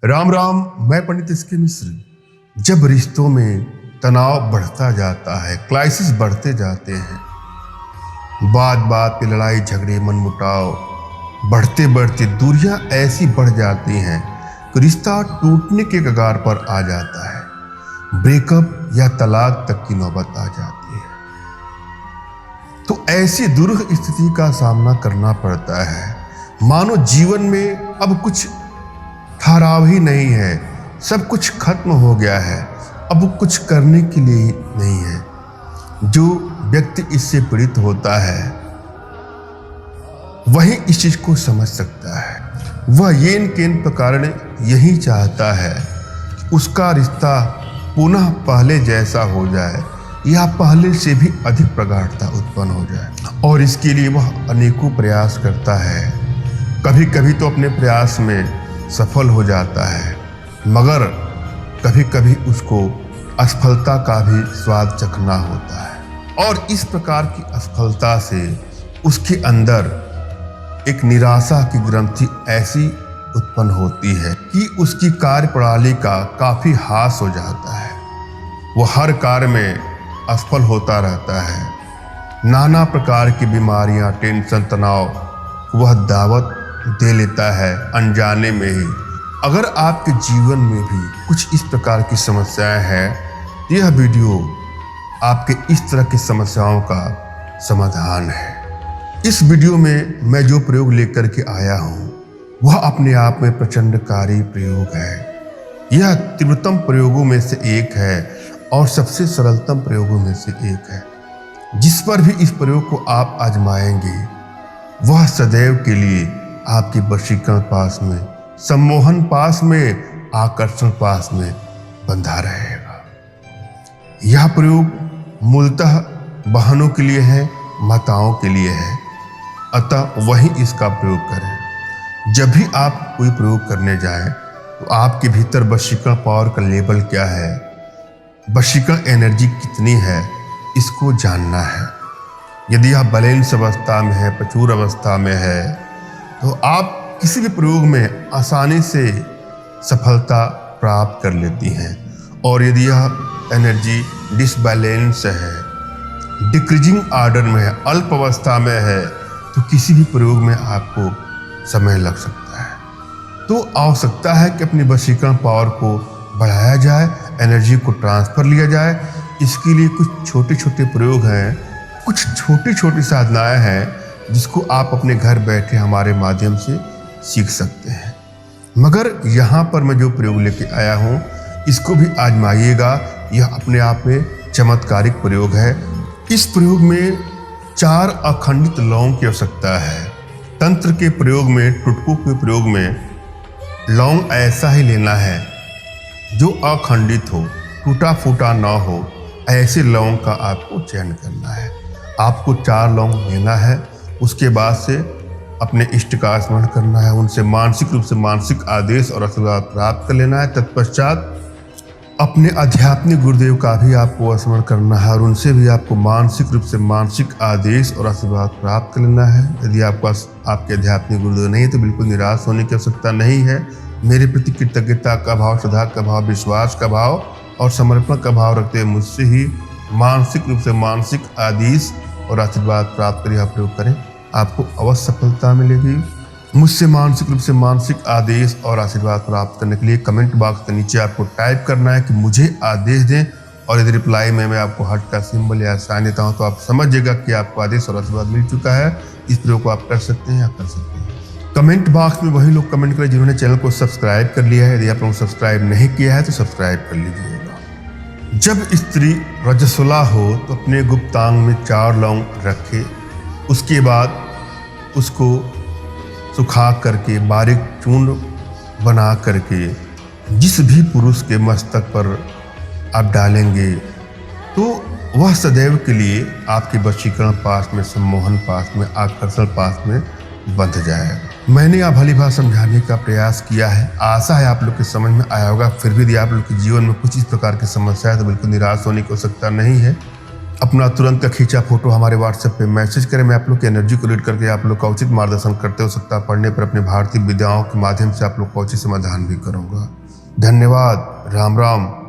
राम राम। मैं पंडित इसके मिश्र। जब रिश्तों में तनाव बढ़ता जाता है, क्राइसिस बढ़ते जाते हैं, बात बात पे लड़ाई झगड़े मनमुटाव बढ़ते बढ़ते दूरियां ऐसी बढ़ जाती हैं कि रिश्ता टूटने के कगार पर आ जाता है, ब्रेकअप या तलाक तक की नौबत आ जाती है। तो ऐसी दुर्ग स्थिति का सामना करना पड़ता है, मानो जीवन में अब कुछ ठहराव ही नहीं है, सब कुछ खत्म हो गया है, अब कुछ करने के लिए नहीं है। जो व्यक्ति इससे पीड़ित होता है वही इस चीज को समझ सकता है। वह येन केन प्रकार यही चाहता है कि उसका रिश्ता पुनः पहले जैसा हो जाए या पहले से भी अधिक प्रगाढ़ता उत्पन्न हो जाए, और इसके लिए वह अनेकों प्रयास करता है। कभी कभी तो अपने प्रयास में सफल हो जाता है, मगर कभी कभी उसको असफलता का भी स्वाद चखना होता है, और इस प्रकार की असफलता से उसके अंदर एक निराशा की ग्रंथि ऐसी उत्पन्न होती है कि उसकी कार्य प्रणाली का काफी ह्रास हो जाता है। वह हर कार्य में असफल होता रहता है। नाना प्रकार की बीमारियां, टेंशन, तनाव वह दावत दे लेता है अनजाने में ही। अगर आपके जीवन में भी कुछ इस प्रकार की समस्याएं हैं, यह वीडियो आपके इस तरह की समस्याओं का समाधान है। इस वीडियो में मैं जो प्रयोग लेकर के आया हूं वह अपने आप में प्रचंडकारी प्रयोग है। यह तीव्रतम प्रयोगों में से एक है और सबसे सरलतम प्रयोगों में से एक है। जिस पर भी इस प्रयोग को आप आजमाएंगे वह सदैव के लिए आपके वशीकरण पास में, सम्मोहन पास में, आकर्षण पास में बंधा रहेगा। यह प्रयोग मूलतः बहनों के लिए है, माताओं के लिए है, अतः वही इसका प्रयोग करें। जब भी आप कोई प्रयोग करने जाएं तो आपके भीतर वशीकरण पावर का लेवल क्या है, वशीकरण एनर्जी कितनी है, इसको जानना है। यदि आप बैलेंस अवस्था में है, प्रचुर अवस्था में है, तो आप किसी भी प्रयोग में आसानी से सफलता प्राप्त कर लेती हैं। और यदि यह एनर्जी डिसबैलेंस है, डिक्रीजिंग ऑर्डर में है, अल्प अवस्था में है, तो किसी भी प्रयोग में आपको समय लग सकता है। तो आवश्यकता है कि अपनी वशीकरण पावर को बढ़ाया जाए, एनर्जी को ट्रांसफर लिया जाए। इसके लिए कुछ छोटे छोटे प्रयोग हैं, कुछ छोटी छोटी साधनाएं हैं जिसको आप अपने घर बैठे हमारे माध्यम से सीख सकते हैं। मगर यहाँ पर मैं जो प्रयोग लेके आया हूँ इसको भी आजमाइएगा। यह अपने आप में चमत्कारिक प्रयोग है। इस प्रयोग में 4 अखंडित लौंग की आवश्यकता है। तंत्र के प्रयोग में, टुटकों के प्रयोग में लौंग ऐसा ही लेना है जो अखंडित हो, टूटा फूटा ना हो, ऐसे लौंग का आपको चयन करना है। आपको 4 लौंग लेना है। उसके बाद से अपने इष्ट का स्मरण करना है, उनसे मानसिक रूप से मानसिक आदेश और आशीर्वाद प्राप्त कर लेना है। तत्पश्चात अपने आध्यात्मिक गुरुदेव का भी आपको स्मरण करना है और उनसे भी आपको मानसिक रूप से मानसिक आदेश और आशीर्वाद प्राप्त कर लेना है। यदि आपके आध्यात्मिक गुरुदेव नहीं है तो बिल्कुल निराश होने की आवश्यकता नहीं है। मेरे प्रति कृतज्ञता का भाव, श्रद्धा का भाव, विश्वास का भाव और समर्पण का भाव रखते हुए मुझसे ही मानसिक रूप से मानसिक आदेश और आशीर्वाद प्राप्त कर यह प्रयोग करें, आपको अवश्य सफलता मिलेगी। मुझसे मानसिक रूप से मानसिक आदेश और आशीर्वाद प्राप्त करने के लिए कमेंट बॉक्स के नीचे आपको टाइप करना है कि मुझे आदेश दें, और यदि रिप्लाई में मैं आपको हार्ट का सिंबल या साइन देता हूं तो आप समझिएगा कि आपको आदेश और आशीर्वाद मिल चुका है। इस प्रयोग को आप कर सकते हैं या कर सकते हैं। कमेंट बॉक्स में वही लोग कमेंट करें जिन्होंने चैनल को सब्सक्राइब कर लिया है। यदि आप लोग सब्सक्राइब नहीं किया है तो सब्सक्राइब कर लीजिएगा। जब स्त्री रजस्वला हो तो अपने गुप्तांग में 4 लौंग रखे, उसके बाद उसको सुखा करके बारीक चूर्ण बना करके जिस भी पुरुष के मस्तक पर आप डालेंगे तो वह सदैव के लिए आपके वशीकरण पास में, सम्मोहन पास में, आकर्षण पास में बंध जाएगा। मैंने आप भली बात समझाने का प्रयास किया है। आशा है आप लोग के समझ में आया होगा। फिर भी यदि आप लोग के जीवन में कुछ इस प्रकार की समस्या है तो बिल्कुल निराश होने की आवश्यकता नहीं है। अपना तुरंत का खींचा फोटो हमारे व्हाट्सएप पे मैसेज करें। मैं आप लोग की एनर्जी को रीड करके आप लोग का उचित मार्गदर्शन करते हो सकता है। पढ़ने पर अपने भारतीय विद्याओं के माध्यम से आप लोग का उचित समाधान भी करूँगा। धन्यवाद। राम राम।